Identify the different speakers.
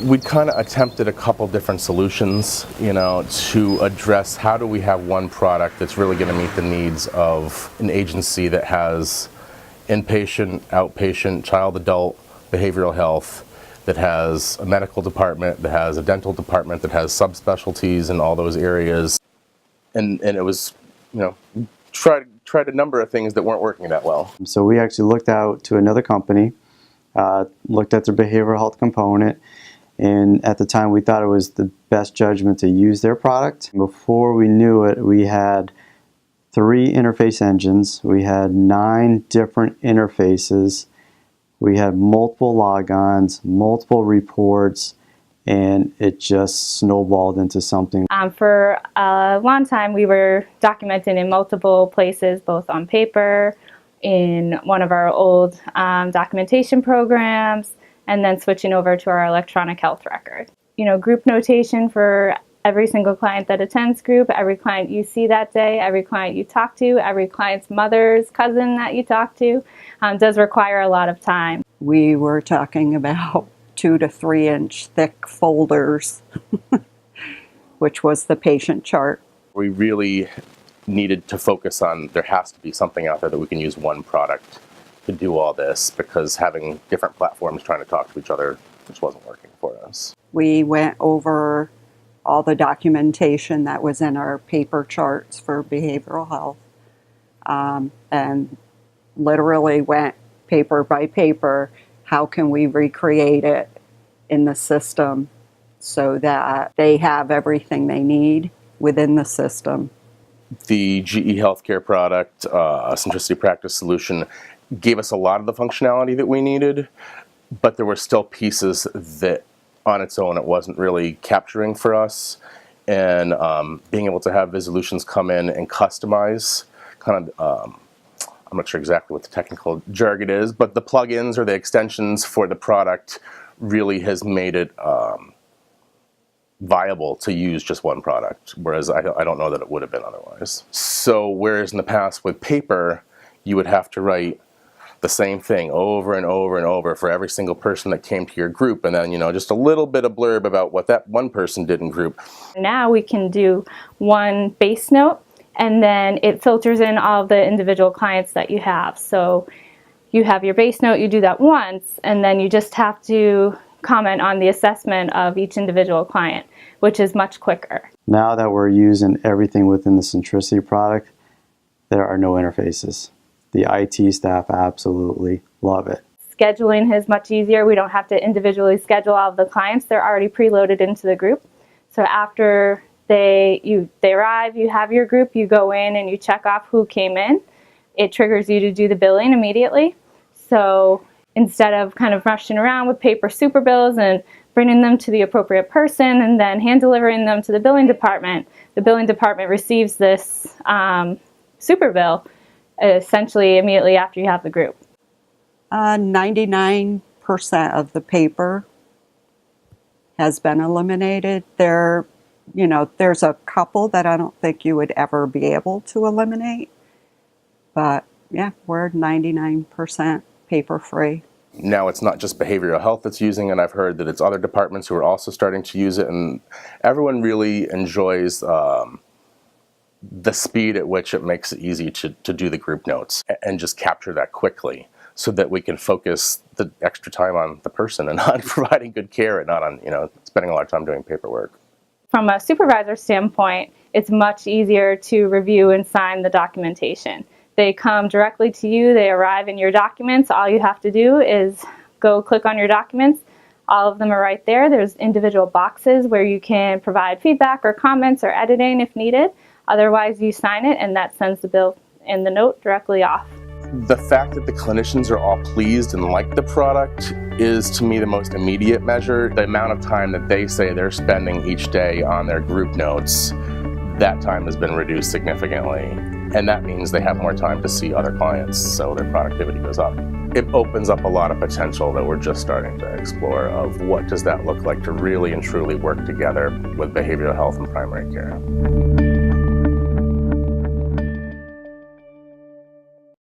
Speaker 1: We kind of attempted a couple different solutions, to address how do we have one product that's really going to meet the needs of an agency that has inpatient, outpatient, child, adult, behavioral health, that has a medical department, that has a dental department, that has subspecialties in all those areas. And it was, tried a number of things that weren't working that well.
Speaker 2: So we actually looked out to another company, looked at their behavioral health component, and at the time we thought it was the best judgment to use their product. Before we knew it, we had 3 interface engines, we had 9 different interfaces, we had multiple logons, multiple reports, and it just snowballed into something.
Speaker 3: For a long time, we were documenting in multiple places, both on paper, in one of our old documentation programs, and then switching over to our electronic health record. Group notation for every single client that attends group, every client you see that day, every client you talk to, every client's mother's cousin that you talk to, does require a lot of time.
Speaker 4: We were talking about 2 to 3 inch thick folders, which was the patient chart.
Speaker 1: We really needed to focus on, there has to be something out there that we can use one product to do all this, because having different platforms trying to talk to each other just wasn't working for us.
Speaker 4: We went over all the documentation that was in our paper charts for behavioral health, and literally went paper by paper. How can we recreate it in the system so that they have everything they need within the system?
Speaker 1: The GE Healthcare product, Centricity Practice Solution, gave us a lot of the functionality that we needed, but there were still pieces that on its own it wasn't really capturing for us. And being able to have Visualutions come in and customize I'm not sure exactly what the technical jargon is, but the plugins or the extensions for the product really has made it viable to use just one product, whereas I don't know that it would have been otherwise. So whereas in the past with paper, you would have to write the same thing over and over and over for every single person that came to your group, and then just a little bit of blurb about what that one person did in group.
Speaker 3: Now we can do one base note, and then it filters in all the individual clients that you have. So you have your base note, you do that once, and then you just have to comment on the assessment of each individual client, which is much quicker.
Speaker 2: Now that we're using everything within the Centricity product, there are no interfaces. The IT staff absolutely love it.
Speaker 3: Scheduling is much easier. We don't have to individually schedule all of the clients. They're already preloaded into the group. So after they arrive, you have your group, you go in and you check off who came in. It triggers you to do the billing immediately. So instead of kind of rushing around with paper super bills and bringing them to the appropriate person and then hand delivering them to the billing department receives this super bill essentially immediately after you have the group.
Speaker 4: 99% of the paper has been eliminated. There's a couple that I don't think you would ever be able to eliminate, but yeah, we're 99% paper free.
Speaker 1: Now it's not just behavioral health that's using it. I've heard that it's other departments who are also starting to use it, and everyone really enjoys the speed at which it makes it easy to do the group notes and just capture that quickly so that we can focus the extra time on the person and on providing good care and not on spending a lot of time doing paperwork.
Speaker 3: From a supervisor standpoint, it's much easier to review and sign the documentation. They come directly to you, they arrive in your documents. All you have to do is go click on your documents. All of them are right there. There's individual boxes where you can provide feedback or comments or editing if needed. Otherwise, you sign it and that sends the bill and the note directly off.
Speaker 1: The fact that the clinicians are all pleased and like the product is, to me, the most immediate measure. The amount of time that they say they're spending each day on their group notes, that time has been reduced significantly. And that means they have more time to see other clients, so their productivity goes up. It opens up a lot of potential that we're just starting to explore of what does that look like to really and truly work together with behavioral health and primary care.